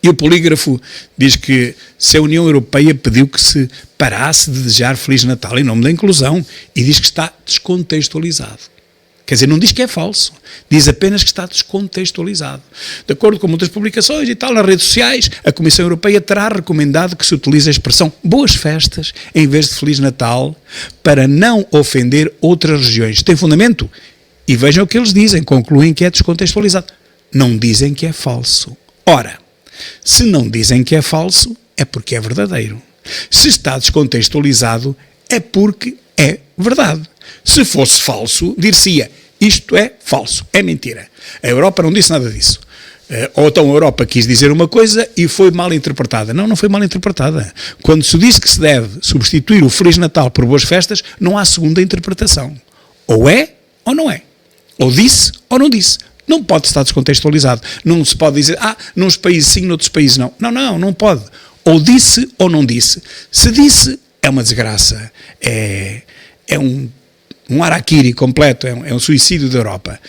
E o polígrafo diz que se a União Europeia pediu que se parasse de desejar Feliz Natal em nome da inclusão e diz que está descontextualizado. Quer dizer, não diz que é falso, diz apenas que está descontextualizado. De acordo com muitas publicações e tal nas redes sociais, a Comissão Europeia terá recomendado que se utilize a expressão boas festas em vez de Feliz Natal para não ofender outras regiões. Tem fundamento? E vejam o que eles dizem, concluem que é descontextualizado. Não dizem que é falso. Ora, se não dizem que é falso, é porque é verdadeiro. Se está descontextualizado, é porque é verdade. Se fosse falso, dir-se-ia, isto é falso, é mentira. A Europa não disse nada disso. Ou então a Europa quis dizer uma coisa e foi mal interpretada. Não, não foi mal interpretada. Quando se diz que se deve substituir o Feliz Natal por boas festas, não há segunda interpretação. Ou é ou não é. Ou disse ou não disse. Não pode estar descontextualizado. Não se pode dizer, nos países sim, noutros países não. Não pode. Ou disse ou não disse. Se disse, é uma desgraça. É um harakiri completo, é um suicídio da Europa.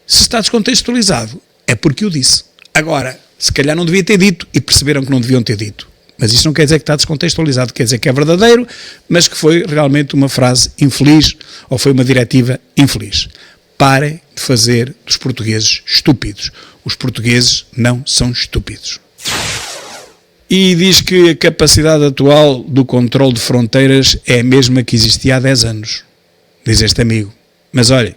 Se está descontextualizado, é porque o disse. Agora, se calhar não devia ter dito e perceberam que não deviam ter dito. Mas isso não quer dizer que está descontextualizado, quer dizer que é verdadeiro, mas que foi realmente uma frase infeliz ou foi uma diretiva infeliz. Parem de fazer dos portugueses estúpidos. Os portugueses não são estúpidos. E diz que a capacidade atual do controle de fronteiras é a mesma que existia há 10 anos. Diz este amigo. Mas olha,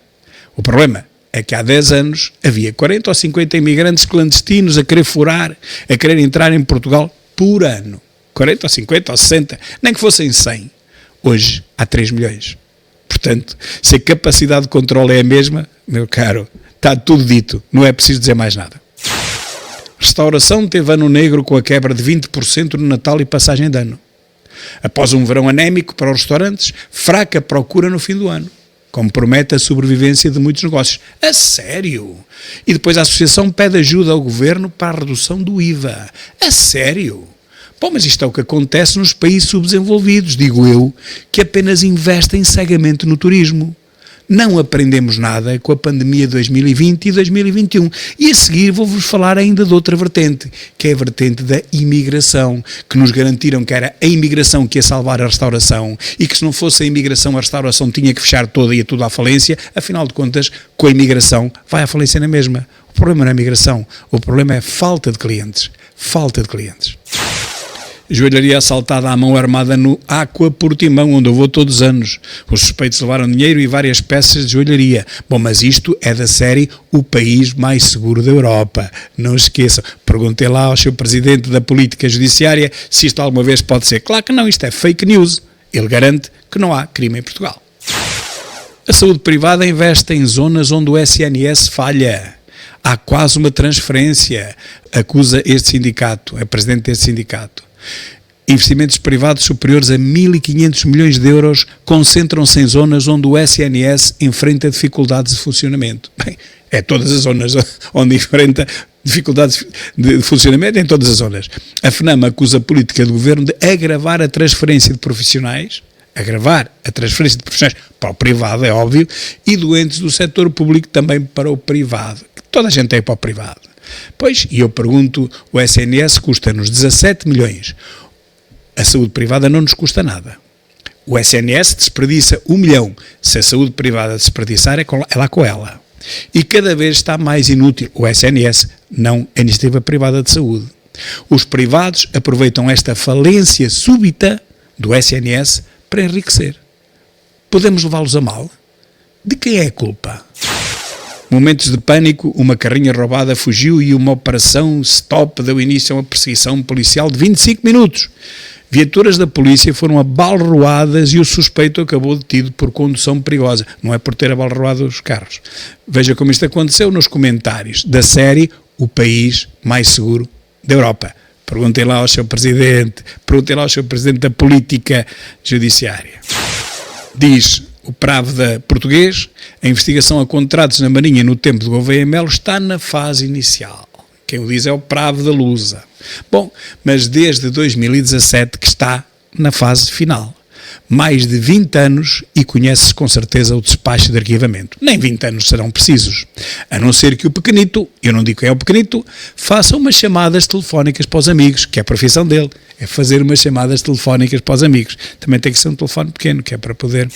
o problema é que há 10 anos havia 40 ou 50 imigrantes clandestinos a querer furar, a querer entrar em Portugal por ano. 40 ou 50 ou 60, nem que fossem 100. Hoje há 3 milhões. Portanto, se a capacidade de controle é a mesma, meu caro, está tudo dito, não é preciso dizer mais nada. Restauração teve ano negro com a quebra de 20% no Natal e passagem de ano. Após um verão anémico para os restaurantes, fraca procura no fim do ano, compromete a sobrevivência de muitos negócios. A sério? E depois a associação pede ajuda ao governo para a redução do IVA. A sério? Bom, mas isto é o que acontece nos países subdesenvolvidos, digo eu, que apenas investem cegamente no turismo. Não aprendemos nada com a pandemia de 2020 e 2021. E a seguir vou-vos falar ainda de outra vertente, que é a vertente da imigração, que nos garantiram que era a imigração que ia salvar a restauração e que se não fosse a imigração, a restauração tinha que fechar toda e ia tudo à falência. Afinal de contas, com a imigração vai à falência na mesma. O problema não é a imigração, o problema é a falta de clientes. Falta de clientes. Joalharia assaltada à mão armada no Aqua Portimão, onde eu vou todos os anos. Os suspeitos levaram dinheiro e várias peças de joalharia. Bom, mas isto é da série O País Mais Seguro da Europa. Não esqueçam. Perguntei lá ao seu presidente da política judiciária se isto alguma vez pode ser. Claro que não, isto é fake news. Ele garante que não há crime em Portugal. A saúde privada investe em zonas onde o SNS falha. Há quase uma transferência, acusa este sindicato, é presidente deste sindicato. Investimentos privados superiores a 1.500 milhões de euros concentram-se em zonas onde o SNS enfrenta dificuldades de funcionamento. Bem, é todas as zonas onde enfrenta dificuldades de funcionamento, em todas as zonas. A FNAM acusa a política do governo de agravar a transferência de profissionais, para o privado, é óbvio, e doentes do setor público também para o privado. Toda a gente é para o privado. Pois, e eu pergunto, o SNS custa-nos 17 milhões. A saúde privada não nos custa nada. O SNS desperdiça 1 milhão. Se a saúde privada desperdiçar, é lá com ela. E cada vez está mais inútil o SNS, não a iniciativa privada de saúde. Os privados aproveitam esta falência súbita do SNS para enriquecer. Podemos levá-los a mal? De quem é a culpa? Momentos de pânico, uma carrinha roubada fugiu e uma operação stop deu início a uma perseguição policial de 25 minutos. Viaturas da polícia foram abalroadas e o suspeito acabou detido por condução perigosa. Não é por ter abalroado os carros. Veja como isto aconteceu nos comentários da série O País Mais Seguro da Europa. Perguntem lá ao seu presidente da política judiciária. Diz o Pravda português, a investigação a contratos na Marinha no tempo de Gouveia Melo está na fase inicial. Quem o diz é o Pravda Lusa. Bom, mas desde 2017 que está na fase final. mais de 20 anos e conhece com certeza o despacho de arquivamento. Nem 20 anos serão precisos, a não ser que o pequenito, eu não digo quem é o pequenito, faça umas chamadas telefónicas para os amigos, que é a profissão dele, é fazer umas chamadas telefónicas para os amigos. Também tem que ser um telefone pequeno, que é para poder...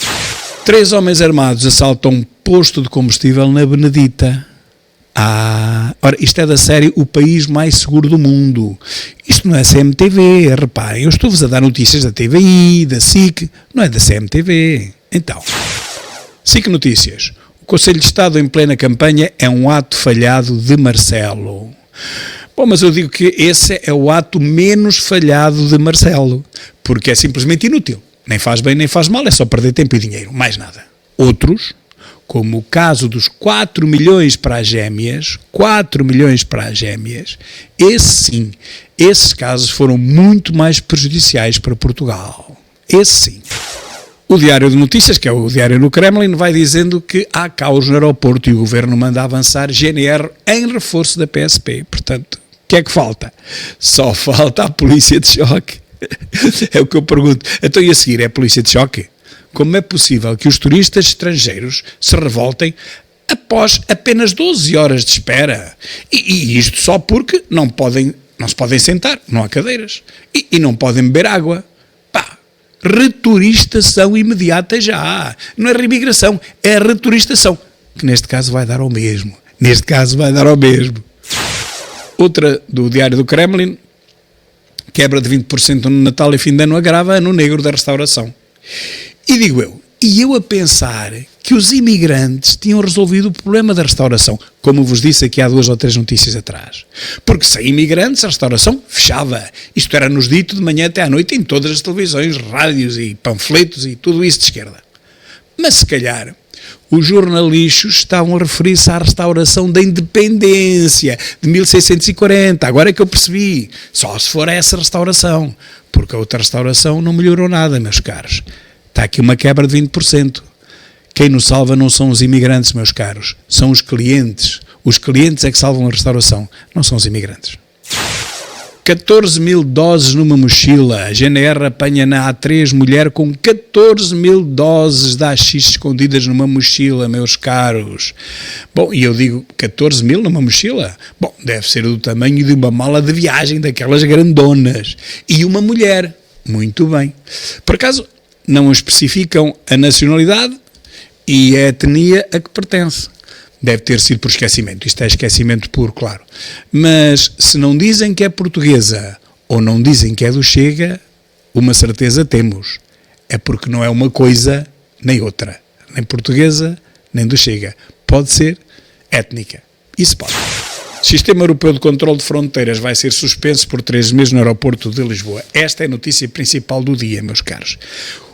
3 homens armados assaltam um posto de combustível na Benedita. Ora, isto é da série O País Mais Seguro do Mundo. Isto não é CMTV, reparem, eu estou-vos a dar notícias da TVI, da SIC, não é da CMTV. Então, SIC Notícias. O Conselho de Estado em plena campanha é um ato falhado de Marcelo. Bom, mas eu digo que esse é o ato menos falhado de Marcelo, porque é simplesmente inútil. Nem faz bem nem faz mal, é só perder tempo e dinheiro, mais nada. Outros, como o caso dos 4 milhões para as gêmeas, esse sim, esses casos foram muito mais prejudiciais para Portugal. Esse sim. O Diário de Notícias, que é o Diário do Kremlin, vai dizendo que há caos no aeroporto e o governo manda avançar GNR em reforço da PSP. Portanto, o que é que falta? Só falta a polícia de choque. É o que eu pergunto. Então, e a seguir, é a polícia de choque? Como é possível que os turistas estrangeiros se revoltem após apenas 12 horas de espera? E isto só porque não se podem sentar, não há cadeiras. E não podem beber água. Pá, returistação imediata já. Não é reimigração, é returistação. Que neste caso vai dar ao mesmo. Outra do Diário do Kremlin. Quebra de 20% no Natal e fim de ano agrava ano negro da restauração. E digo eu a pensar que os imigrantes tinham resolvido o problema da restauração, como vos disse aqui há 2 ou 3 notícias atrás. Porque sem imigrantes a restauração fechava. Isto era-nos dito de manhã até à noite em todas as televisões, rádios e panfletos e tudo isso de esquerda. Mas se calhar os jornalistas estavam a referir-se à restauração da independência de 1640, agora é que eu percebi, só se for essa restauração, porque a outra restauração não melhorou nada, meus caros. Está aqui uma quebra de 20%. Quem nos salva não são os imigrantes, meus caros, são os clientes. Os clientes é que salvam a restauração, não são os imigrantes. 14 mil doses numa mochila. A GNR apanha na A3 mulher com 14 mil doses de AX escondidas numa mochila, meus caros. Bom, e eu digo 14 mil numa mochila? Bom, deve ser do tamanho de uma mala de viagem, daquelas grandonas. E uma mulher. Muito bem. Por acaso, não especificam a nacionalidade e a etnia a que pertence. Deve ter sido por esquecimento. Isto é esquecimento puro, claro. Mas se não dizem que é portuguesa ou não dizem que é do Chega, uma certeza temos. É porque não é uma coisa nem outra. Nem portuguesa, nem do Chega. Pode ser étnica. Isso pode. O Sistema Europeu de Controlo de Fronteiras vai ser suspenso por 3 meses no aeroporto de Lisboa. Esta é a notícia principal do dia, meus caros.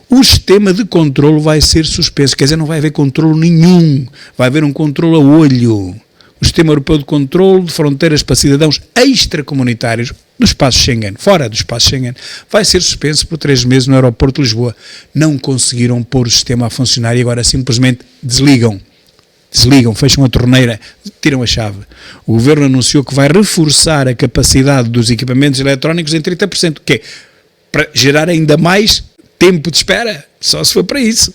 O sistema de controlo vai ser suspenso, quer dizer, não vai haver controlo nenhum, vai haver um controlo a olho. O Sistema Europeu de Controlo de Fronteiras para cidadãos extracomunitários do espaço Schengen, fora do espaço Schengen, vai ser suspenso por 3 meses no aeroporto de Lisboa. Não conseguiram pôr o sistema a funcionar e agora simplesmente desligam, fecham a torneira, tiram a chave. O Governo anunciou que vai reforçar a capacidade dos equipamentos eletrónicos em 30%, que é para gerar ainda mais tempo de espera, só se for para isso.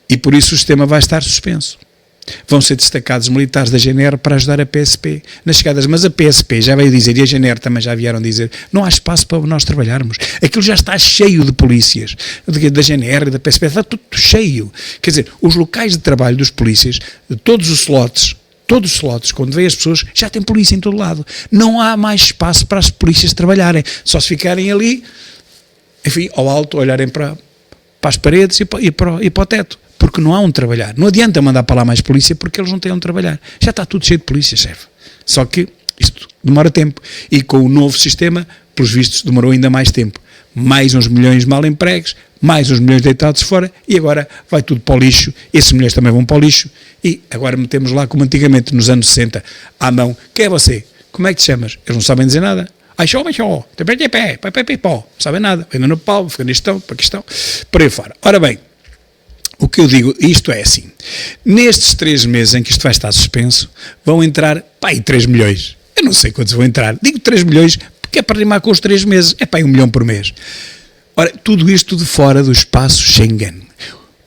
E por isso o sistema vai estar suspenso. Vão ser destacados militares da GNR para ajudar a PSP nas chegadas, mas a PSP já veio dizer, e a GNR também já vieram dizer, não há espaço para nós trabalharmos. Aquilo já está cheio de polícias, da GNR e da PSP, está tudo cheio. Quer dizer, os locais de trabalho dos polícias, de todos os slots, quando vêm as pessoas, já tem polícia em todo lado. Não há mais espaço para as polícias trabalharem, só se ficarem ali, enfim, ao alto, olharem para as paredes e para o teto, porque não há onde trabalhar. Não adianta mandar para lá mais polícia, porque eles não têm onde trabalhar. Já está tudo cheio de polícia, chefe. Só que isto demora tempo. E com o novo sistema, pelos vistos, demorou ainda mais tempo. Mais uns milhões de mal empregos, mais uns milhões deitados fora, e agora vai tudo para o lixo. Esses milhões também vão para o lixo, e agora metemos lá, como antigamente, nos anos 60, à mão. Quem é você? Como é que te chamas? Eles não sabem dizer nada. Não sabem nada, ainda no Paulo, Afeganistão, Paquistão, por aí fora. Ora bem, o que eu digo, isto é assim, nestes 3 meses em que isto vai estar suspenso, vão entrar, aí 3 milhões, eu não sei quantos vão entrar, digo 3 milhões, porque é para rimar com os 3 meses, é 1 milhão por mês. Ora, tudo isto de fora do espaço Schengen.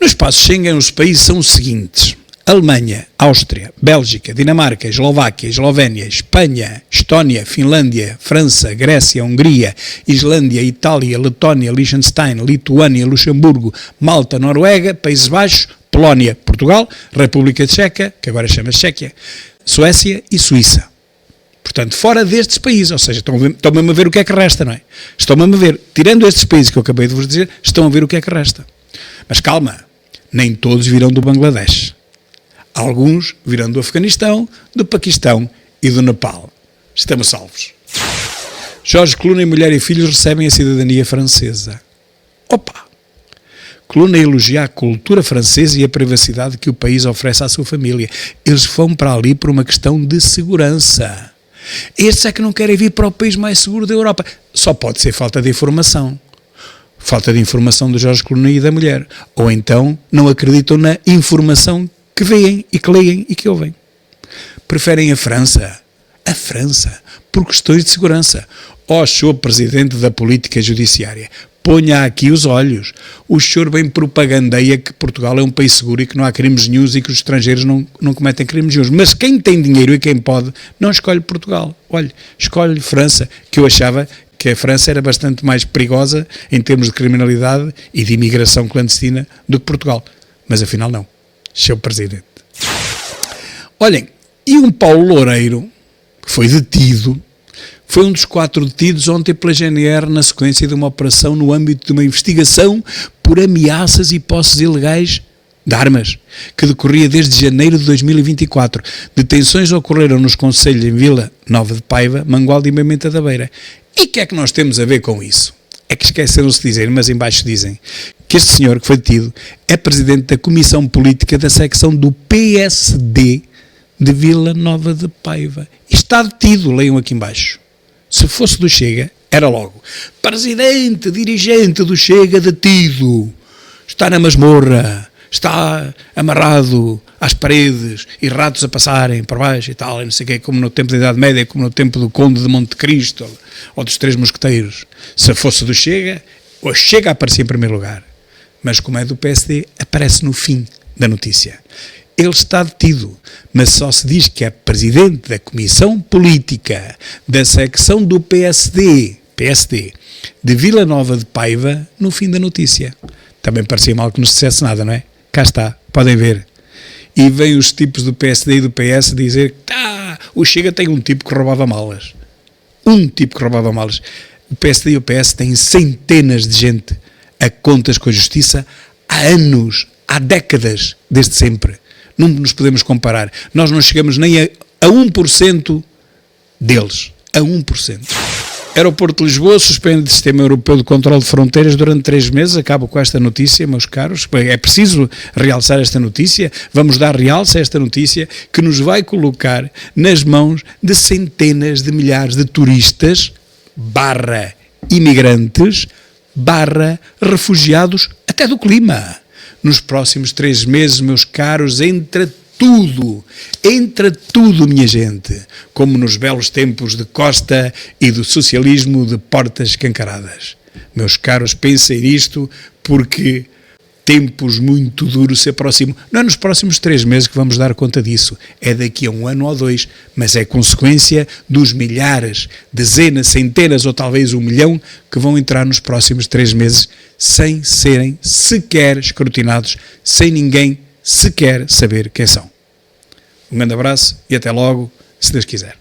No espaço Schengen os países são os seguintes: Alemanha, Áustria, Bélgica, Dinamarca, Eslováquia, Eslovénia, Espanha, Estónia, Finlândia, França, Grécia, Hungria, Islândia, Itália, Letónia, Liechtenstein, Lituânia, Luxemburgo, Malta, Noruega, Países Baixos, Polónia, Portugal, República Checa, que agora chama Chequia, Suécia e Suíça. Portanto, fora destes países, ou seja, estão-me a ver o que é que resta, não é? Estão-me a ver, tirando estes países que eu acabei de vos dizer, estão a ver o que é que resta. Mas calma, nem todos virão do Bangladesh. Alguns virão do Afeganistão, do Paquistão e do Nepal. Estamos salvos. Jorge Coluna e mulher e filhos recebem a cidadania francesa. Opa! Coluna elogia a cultura francesa e a privacidade que o país oferece à sua família. Eles vão para ali por uma questão de segurança. Estes é que não querem vir para o país mais seguro da Europa. Só pode ser falta de informação. Falta de informação do Jorge Coluna e da mulher. Ou então não acreditam na informação que veem e que leem e que ouvem. Preferem a França, por questões de segurança. Ó, senhor Presidente da Política Judiciária, ponha aqui os olhos. O senhor bem propagandeia que Portugal é um país seguro e que não há crimes nenhuns e que os estrangeiros não cometem crimes nenhuns. Mas quem tem dinheiro e quem pode, não escolhe Portugal. Olha, escolhe França, que eu achava que a França era bastante mais perigosa em termos de criminalidade e de imigração clandestina do que Portugal. Mas afinal não. Seu Presidente. Olhem, e um Paulo Loureiro, que foi detido, foi um dos 4 detidos ontem pela GNR na sequência de uma operação no âmbito de uma investigação por ameaças e posses ilegais de armas, que decorria desde janeiro de 2024. Detenções ocorreram nos concelhos em Vila Nova de Paiva, Mangualde e Moimenta da Beira. E o que é que nós temos a ver com isso? É que esqueceram-se de dizer, mas em baixo dizem, que este senhor que foi detido é presidente da Comissão Política da secção do PSD de Vila Nova de Paiva. E está detido, leiam aqui em baixo. Se fosse do Chega, era logo. Presidente, dirigente do Chega detido. Está na masmorra. Está amarrado às paredes e ratos a passarem por baixo e tal, e não sei o quê, como no tempo da Idade Média, como no tempo do Conde de Monte Cristo ou dos Três Mosqueteiros. Se fosse do Chega, o Chega aparecia em primeiro lugar. Mas como é do PSD, aparece no fim da notícia. Ele está detido, mas só se diz que é presidente da Comissão Política da secção do PSD de Vila Nova de Paiva no fim da notícia. Também parecia mal que não se dissesse nada, não é? Cá está, podem ver. E vêm os tipos do PSD e do PS dizer que o Chega tem um tipo que roubava malas. Um tipo que roubava malas. O PSD e o PS têm centenas de gente a contas com a justiça há anos, há décadas, desde sempre. Não nos podemos comparar. Nós não chegamos nem a 1% deles. A 1%. Aeroporto de Lisboa suspende o Sistema Europeu de Controlo de Fronteiras durante 3 meses. Acabo com esta notícia, meus caros. É preciso realçar esta notícia. Vamos dar realce a esta notícia que nos vai colocar nas mãos de centenas de milhares de turistas / imigrantes / refugiados até do clima. Nos próximos 3 meses, meus caros, entra tudo, minha gente, como nos belos tempos de Costa e do socialismo de portas escancaradas. Meus caros, pensem nisto, porque tempos muito duros se aproximam. Não é nos próximos 3 meses que vamos dar conta disso, é daqui a 1 ano ou 2, mas é consequência dos milhares, dezenas, centenas ou talvez 1 milhão que vão entrar nos próximos 3 meses sem serem sequer escrutinados, sem ninguém sequer saber quem são. Um grande abraço e até logo, se Deus quiser.